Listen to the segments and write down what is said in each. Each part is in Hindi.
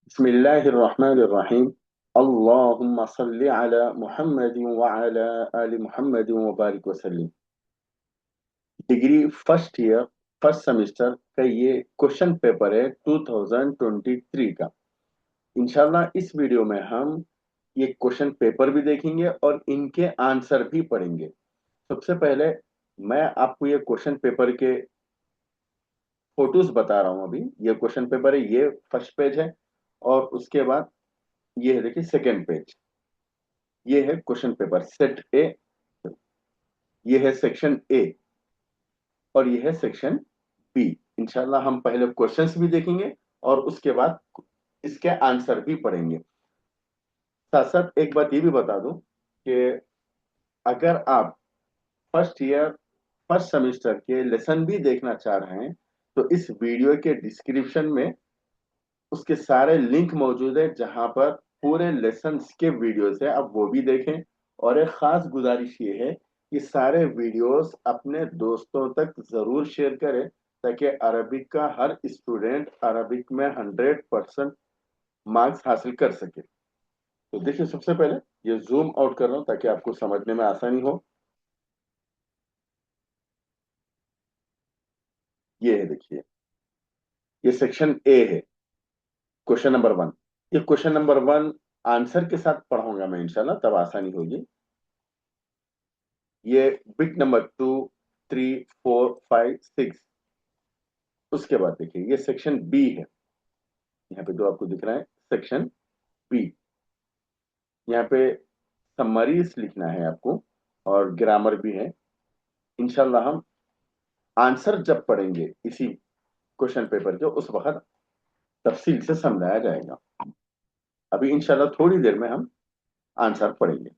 बिस्मिल्लाहिर्रहमानिर्रहीम। अल्लाहुम्मा सल्लि अला मुहम्मदिन व अला आलि मुहम्मदिन व बारिक वसल्लिम। Degree first year first semester का ये क्वेश्चन पेपर है 2023 का। इंशाल्लाह इस वीडियो में हम ये क्वेश्चन पेपर भी देखेंगे और इनके आंसर भी पढ़ेंगे। सबसे पहले मैं आपको ये क्वेश्चन पेपर के फोटोज बता रहा हूं। अभी ये क्वेश्चन पेपर है, ये फर्स्ट पेज है और उसके बाद ये है, देखिए सेकेंड पेज। ये है क्वेश्चन पेपर सेट ए, ये है सेक्शन ए और ये है सेक्शन बी। इंशाल्लाह हम पहले क्वेश्चंस भी देखेंगे और उसके बाद इसके आंसर भी पढ़ेंगे। साथ साथ एक बात ये भी बता दूं कि अगर आप फर्स्ट ईयर फर्स्ट सेमेस्टर के लेसन भी देखना चाह रहे हैं तो इस वीडियो के डिस्क्रिप्शन में उसके सारे लिंक मौजूद है, जहां पर पूरे लेसन्स के वीडियोस है, आप वो भी देखें। और एक खास गुजारिश ये है कि सारे वीडियोस अपने दोस्तों तक जरूर शेयर करें ताकि अरबिक का हर स्टूडेंट अरबिक में 100% मार्क्स हासिल कर सके। तो देखिए, सबसे पहले ये जूम आउट कर रहा हूं ताकि आपको समझने में आसानी हो। ये है, देखिए, ये सेक्शन ए है, क्वेश्चन नंबर वन। ये क्वेश्चन नंबर वन आंसर के साथ पढ़ाऊंगा मैं इंशाल्लाह, तब आसानी होगी। ये बिट नंबर 2, 3, 4, 5, 6। उसके बाद देखिए ये सेक्शन बी है, यहाँ पे जो आपको दिख रहा है सेक्शन बी। यहाँ पे समरीज लिखना है आपको और ग्रामर भी है। इंशाल्लाह हम आंसर जब पढ़ेंगे इसी क्वेश्चन पेपर के, उस वक्त तफसील से समझाया जाएगा। अभी इंशाल्लाह थोड़ी देर में हम आंसर पढ़ेंगे।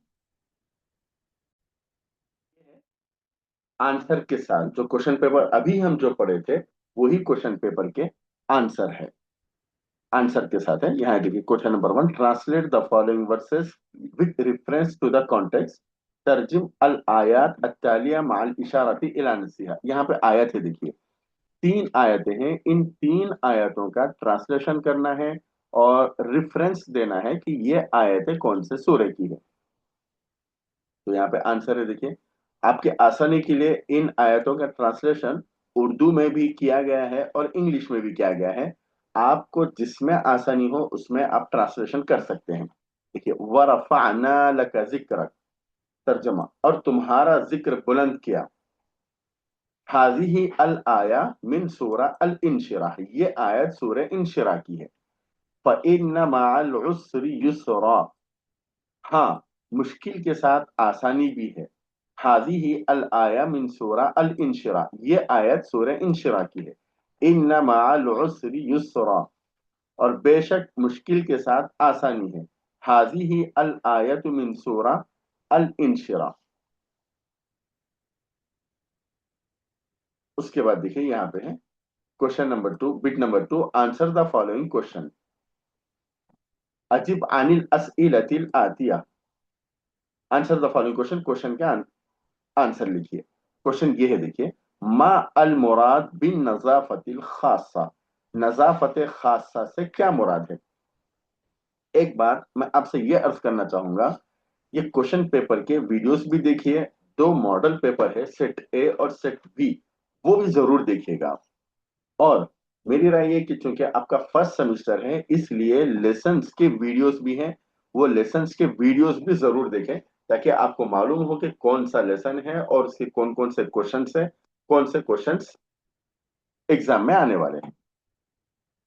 आंसर के साथ जो क्वेश्चन पेपर अभी हम जो पढ़े थे वही क्वेश्चन पेपर के आंसर है। आंसर के साथ है, यहाँ देखिए question number one, translate the following verses with reference to the context, तर्जुम अल आयात अत्तालिया माल इशारती इला नसीहा। यहाँ पे आयत है, देखिए तीन आयतें हैं, इन तीन आयतों का ट्रांसलेशन करना है और रेफरेंस देना है कि ये आयतें कौन से सूरह की है। तो यहाँ पे आंसर है, देखिए आपके आसानी के लिए इन आयतों का ट्रांसलेशन उर्दू में भी किया गया है और इंग्लिश में भी किया गया है। आपको जिसमें आसानी हो उसमें आप ट्रांसलेशन कर सकते हैं। देखिए, वरफअना लका जिक्रक, तर्जमा, और तुम्हारा जिक्र बुलंद किया। हाजिही अल आया मिन सूरा अल इंशिराह, ये आयत सूरह इंशिराह की है। फ़इन्न मअल उस्री युस्रा, हाँ मुश्किल के साथ आसानी भी है। हाजिही अल आया मिन सूरा अल इंशिरा, ये आयत सूरह इंशिरा की है। इन्न मअल उस्री युस्रा, और बेशक मुश्किल के साथ आसानी है। हाजिही अल आयत मिन सूरा अल इंशिरा। उसके बाद देखिए यहाँ पे है question number two, bit number two, answer the following question. अजिब अनिल अस्इलतिल आतिया, answer the following question, question के आंसर लिखिए। क्वेश्चन ये है, देखिए, मा अल मुराद बिन नजाफतिल खासा, नजाफत खासा से क्या मुराद है। एक बात मैं आपसे ये अर्ज करना चाहूंगा, ये क्वेश्चन पेपर के वीडियोस भी देखिए। दो मॉडल पेपर है, सेट ए और सेट बी, वो भी जरूर देखिएगा आप। और मेरी राय ये कि चूंकि आपका फर्स्ट सेमेस्टर है इसलिए लेसन्स के वीडियोस भी हैं, वो लेसन्स के वीडियोस भी जरूर देखें ताकि आपको मालूम हो कि कौन सा लेसन है और उसके कौन कौन से क्वेश्चंस है, कौन से क्वेश्चंस एग्जाम में आने वाले हैं।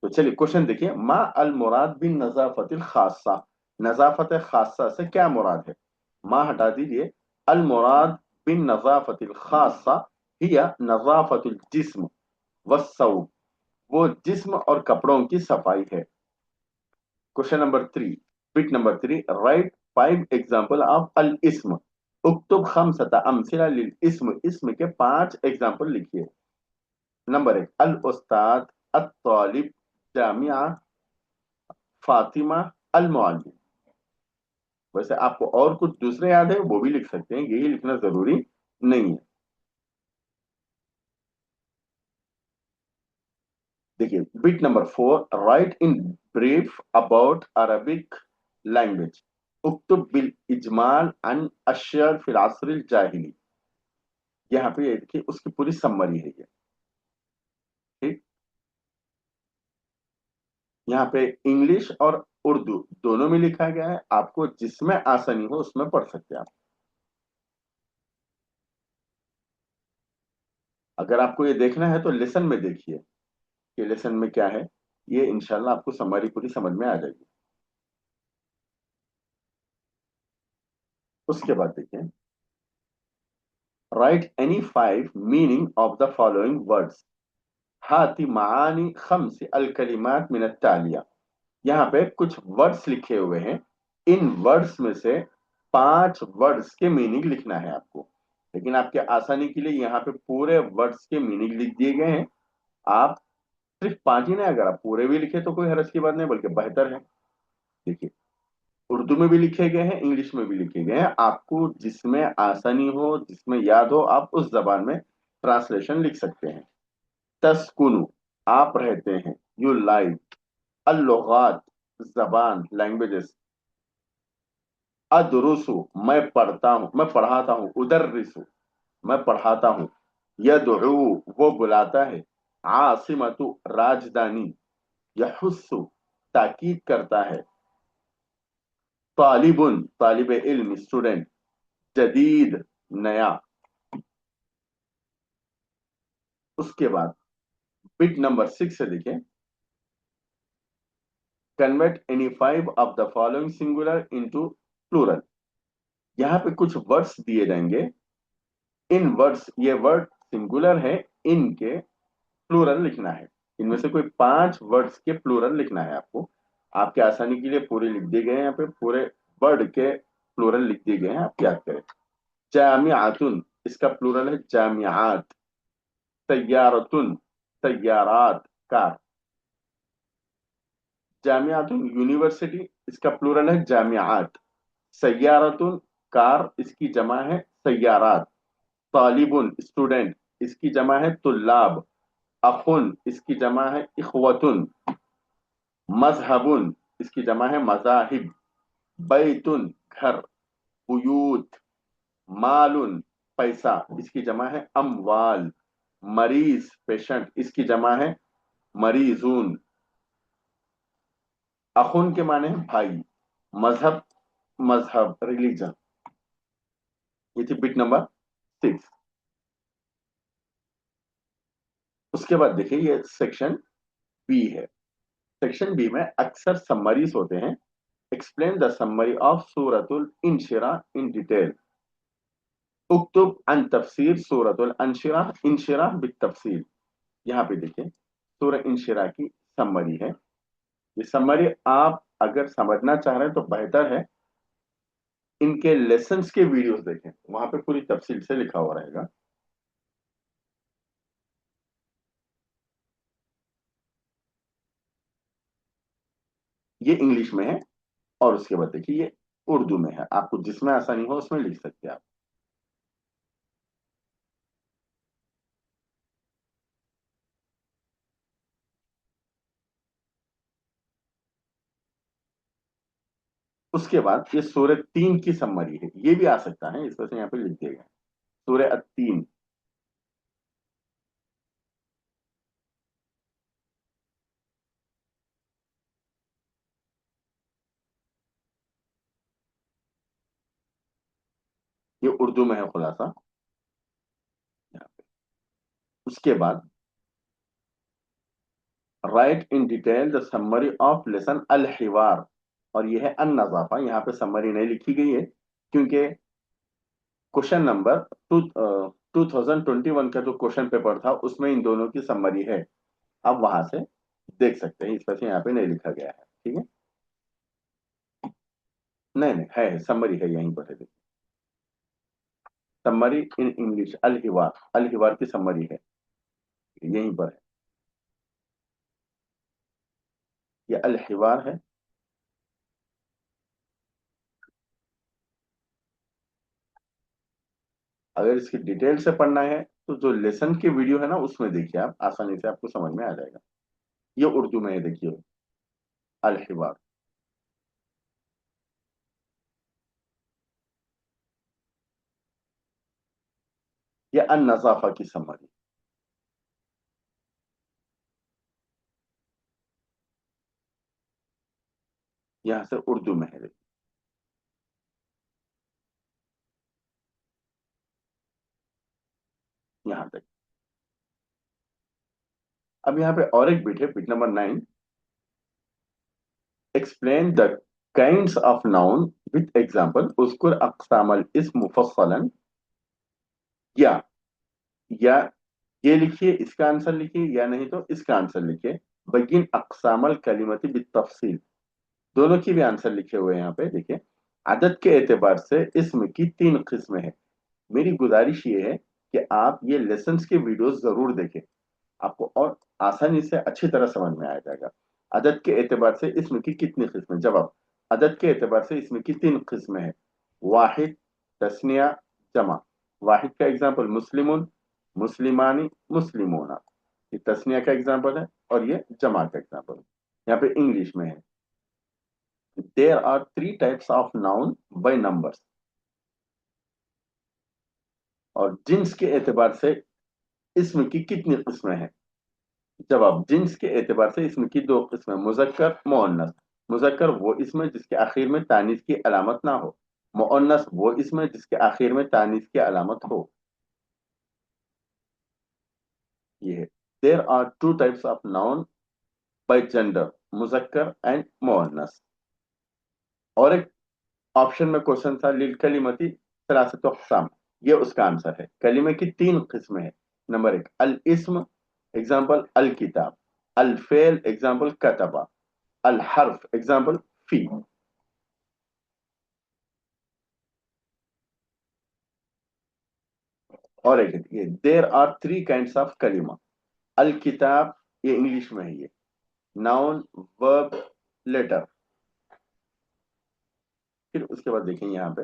तो चलिए क्वेश्चन देखिए, मा अल मुराद बिन नजाफतिल खासा, नजाफत खासा से क्या मुराद है। मा हटा दीजिए, अल मुराद बिन नजाफतिल खासा हिया नजाफतुल जिस्म वस्सौब, वो जिस्म और कपड़ों की सफाई है। Question number three, bit number three, write 5 example of अल इस्म, उक्तुब खमसता अमसिला लिल इस्म, इस्म के 5 एग्जाम्पल लिखिए। नंबर एक, अल उस्ताद, अत तालिब, जामिया, फातिमा, अल मुअल्लिम। वैसे आपको और कुछ दूसरे याद है वो भी लिख सकते हैं, यही लिखना जरूरी नहीं है। देखिए bit number 4, write in brief about Arabic language, उक्तुब बिल इजमाल अन अशर फिल असर जाहिली। यहाँ पे ये देखिए उसकी पूरी सम्मरी है ये। ठीक, यहाँ पे इंग्लिश और उर्दू दोनों में लिखा गया है, आपको जिसमें आसानी हो उसमें पढ़ सकते हैं आप। अगर आपको ये देखना है तो लेसन में देखिए कि लेसन में क्या है, ये इंशाल्लाह आपको समरी पूरी समझ में आ जाएगी। उसके बाद देखिए, right any 5 meaning of the following words, हाथी मानी खम्स अल कलिमात मिन तालिया। यहाँ पे कुछ वर्ड्स लिखे हुए हैं, इन वर्ड्स में से 5 वर्ड्स के मीनिंग लिखना है आपको। लेकिन आपके आसानी के लिए यहाँ पे पूरे वर्ड्स के मीनिंग लिख दिए गए हैं। आप सिर्फ 5 ही नहीं, अगर आप पूरे भी लिखे तो कोई हर्ज की बात नहीं, बल्कि बेहतर है। देखिए, उर्दू में भी लिखे गए हैं, इंग्लिश में भी लिखे गए हैं, आपको जिसमें आसानी हो, जिसमें याद हो, आप उस जबान में ट्रांसलेशन लिख सकते हैं। तस्कुनु, आप रहते हैं। यू लाइक, अल्लुगात, जबान लैंग्वेजेस। अदरुसु, मैं पढ़ता हूं, मैं पढ़ाता हूं। उदर्रिसु, मैं पढ़ाता हूं। यदउ, वो बुलाता है। आसिमतु, राजधानी। यहुस्सु, ताकीद करता है। तालिबुन, तालिब इल्म, स्टूडेंट। जदीद, नया। उसके बाद बिट नंबर 6 से देखें, convert any 5 of the following singular into plural. यहाँ पे कुछ वर्ड्स दिए जाएंगे, इन वर्ड्स, ये वर्ड सिंगुलर है, इनके प्लूरल लिखना है। इनमें से कोई 5 वर्ड्स के प्लूरल लिखना है आपको। आपके आसानी के लिए पूरे लिख दिए गए हैं, यहाँ पे पूरे वर्ड के प्लूरल लिख दिए गए हैं, आप याद करें। जामियातुन, इसका प्लूरल है जामियात। तैयारतुन, तैयारात, कार। जामियातुन, यूनिवर्सिटी, इसका प्लूरल है जामियात। सैयारतुन, कार, इसकी जमा है सैयारात। तालिबुन, स्टूडेंट, इसकी जमा है तुल्लाब। अखुन, इसकी जमा है इखवतुन। मजहबुन, इसकी जमा है मजाहिब। बैतुन, घर। बुयूत। मालुन, पैसा, इसकी जमा है अमवाल। मरीज, पेशेंट, इसकी जमा है मरीजून। अखुन के माने हैं भाई। मजहब, मजहब रिलीजन। ये थी बिट नंबर 6। उसके बाद देखिए, ये सेक्शन बी है। सेक्शन बी में अक्सर समरीज होते हैं। एक्सप्लेन द समरी ऑफ सूरतुल इंशिरा इन डिटेल। उक्तुब अन तफसीर सूरतुल अंशिरा, इंशिरा बित तफसील। यहाँ पे देखिए, सूरह इंशिरा की समरी है। ये समरी आप अगर समझना चाह रहे हैं तो बेहतर है इनके लेसन्स के वीडियोस देखें, वहां पे पूरी तफसील से लिखा हुआ रहेगा। ये इंग्लिश में है, और उसके बाद देखिए ये उर्दू में है, आपको जिसमें आसानी हो उसमें लिख सकते हैं आप। उसके बाद ये सूरह 3 की समरी है, ये भी आ सकता है, इस वजह से यहाँ पे लिख दिया गया है। सूरह तीन, ये उर्दू में है खुलासा यहाँ पे। उसके बाद write in detail the summary of lesson अल हिवार, और ये है अन नजाफा। यहाँ पे समरी नहीं लिखी गई है क्योंकि क्वेश्चन नंबर 2021 का जो क्वेश्चन पेपर था उसमें इन दोनों की समरी है, आप वहां से देख सकते हैं, इस वजह से यहाँ पे नहीं लिखा गया है। ठीक है, नहीं नहीं है, समरी है यहीं पर है। समरी इन इंग्लिश, अल हिवार, अल हिवार की समरी है, यहीं पर है। ये अल हिवार है। अगर इसकी डिटेल से पढ़ना है तो जो लेसन की वीडियो है ना उसमें देखिए, आप आसानी से आपको समझ में आ जाएगा। ये उर्दू में है, देखिए अल हिवार। ये अन नजाफा की समरी, यहां से उर्दू में है, देखिए। यहां तक। अब यहाँ पे और एक बिट है, bit number 9। Explain the kinds of noun with example, उज़कुर अक़सामल इस्म मुफस्सलन। या या ये लिखिए, इसका आंसर लिखिए, या नहीं तो इसका आंसर लिखिए। बगिन अक़सामल कलिमती बित्तफ़सील, दोनों की भी आंसर लिखे हुए हैं यहाँ पे, देखिए। अदद के एतबार से इसम की 3 किस्में हैं। मेरी गुजारिश ये है कि आप ये लेसन्स के वीडियोस जरूर देखें, आपको और आसानी से अच्छी तरह समझ में आ जाएगा। अदद के एतबार से इसम की कितनी किस्में? जवाब, अदद के एतबार से इसम की 3 किस्में हैं। वाहिद, तस्निया, जमा। वाहिद का एग्जाम्पल मुस्लिमुन, मुस्लिमानी, मुस्लिमोना, ये तस्निया का एग्जाम्पल है, और ये जमा का एग्जाम्पल है। यहाँ पे इंग्लिश में है, there are 3 types of noun by numbers. और जिन्स के एतबार से इसम की कितनी किस्में हैं? जवाब, जिन्स के एतबार से इसम की 2 किस्में, मुजक्कर, मुअन्नस। मुजक्कर वो इसम है जिसके आखिर में तानीस की अलामत ना हो। मुअन्नस वो इसम है जिसके आखिर में तानीस की अलामत हो। ये है, there are 2 types of noun by gender, मुजक्कर एंड मुअन्नस। और एक ऑप्शन में क्वेश्चन था, लिल कलिमती सलासतु अक़साम, ये उसका आंसर है। कलिमे की 3 किस्में हैं। नंबर 1 अल इस्म, एग्जाम्पल अल किताब। अल फेल, एग्जाम्पल कतबा। अल हर्फ, एग्जाम्पल फी। और एक ये, देर आर 3 काइंड्स ऑफ कलिमा। अल किताब, ये इंग्लिश में है, ये नाउन, वर्ब, लेटर। फिर उसके बाद देखें यहाँ पे,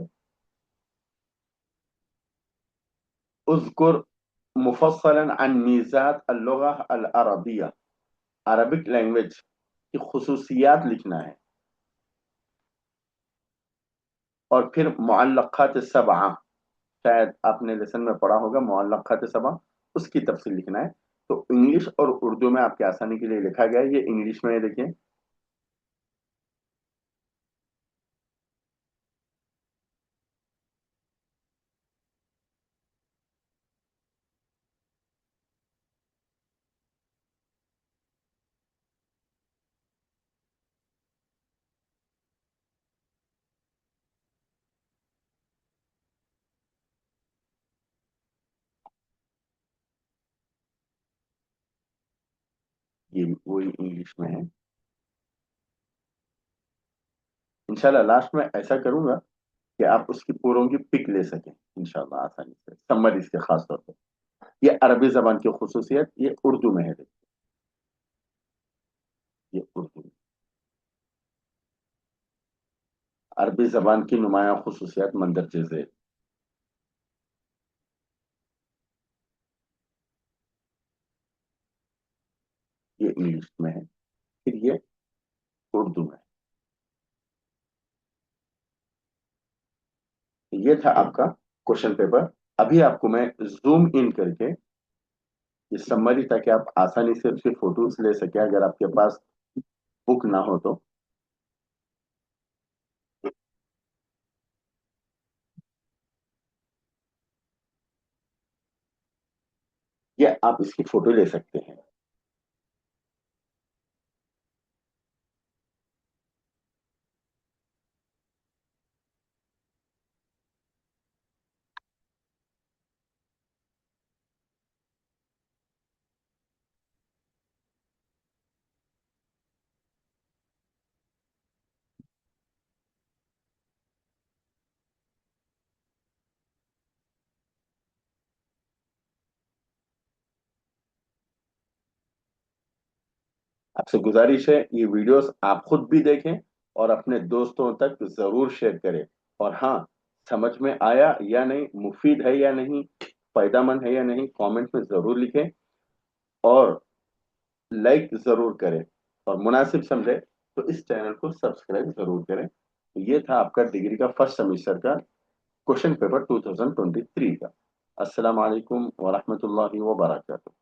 उज़कुर मुफस्सलन अन मीज़ात अल-लुग़ा अल-अरबिया, अरबिक लैंग्वेज की खुसूसियात लिखना है। और फिर मुअल्लक़ात सबआ, शायद आपने लेसन में पढ़ा होगा मुअल्लक़ात सबआ, उसकी तफसील लिखना है। तो इंग्लिश और उर्दू में आपकी आसानी के लिए लिखा गया है, ये इंग्लिश में है, देखिए। ये वही इंग्लिश में है। इंशाल्लाह लास्ट में ऐसा करूंगा कि आप उसकी पूरों की पिक ले सकें, इंशाल्लाह आसानी से, समरी इसके खास तौर पे। ये अरबी जबान की खुसूसियत, ये उर्दू में है, देखिए। ये उर्दू में, अरबी जबान की नुमाया खुसूसियात मंदरजे झेल, ये इंग्लिश में है। फिर ये उर्दू में है। ये था आपका क्वेश्चन पेपर। अभी आपको मैं जूम इन करके ये समरी, ताकि आप आसानी से उसके फोटोज ले सके अगर आपके पास बुक ना हो तो। ये आप इसकी फोटो ले सकते हैं। आपसे गुजारिश है, ये वीडियोस आप खुद भी देखें और अपने दोस्तों तक जरूर शेयर करें। और हाँ, समझ में आया या नहीं, मुफीद है या नहीं, फायदामंद है या नहीं, कमेंट में जरूर लिखें। और लाइक जरूर करें और मुनासिब समझे तो इस चैनल को सब्सक्राइब जरूर करें। तो ये था आपका डिग्री का फर्स्ट सेमेस्टर का क्वेश्चन पेपर 2023 का। अस्सलाम वालेकुम व रहमतुल्लाहि व बरकातहू।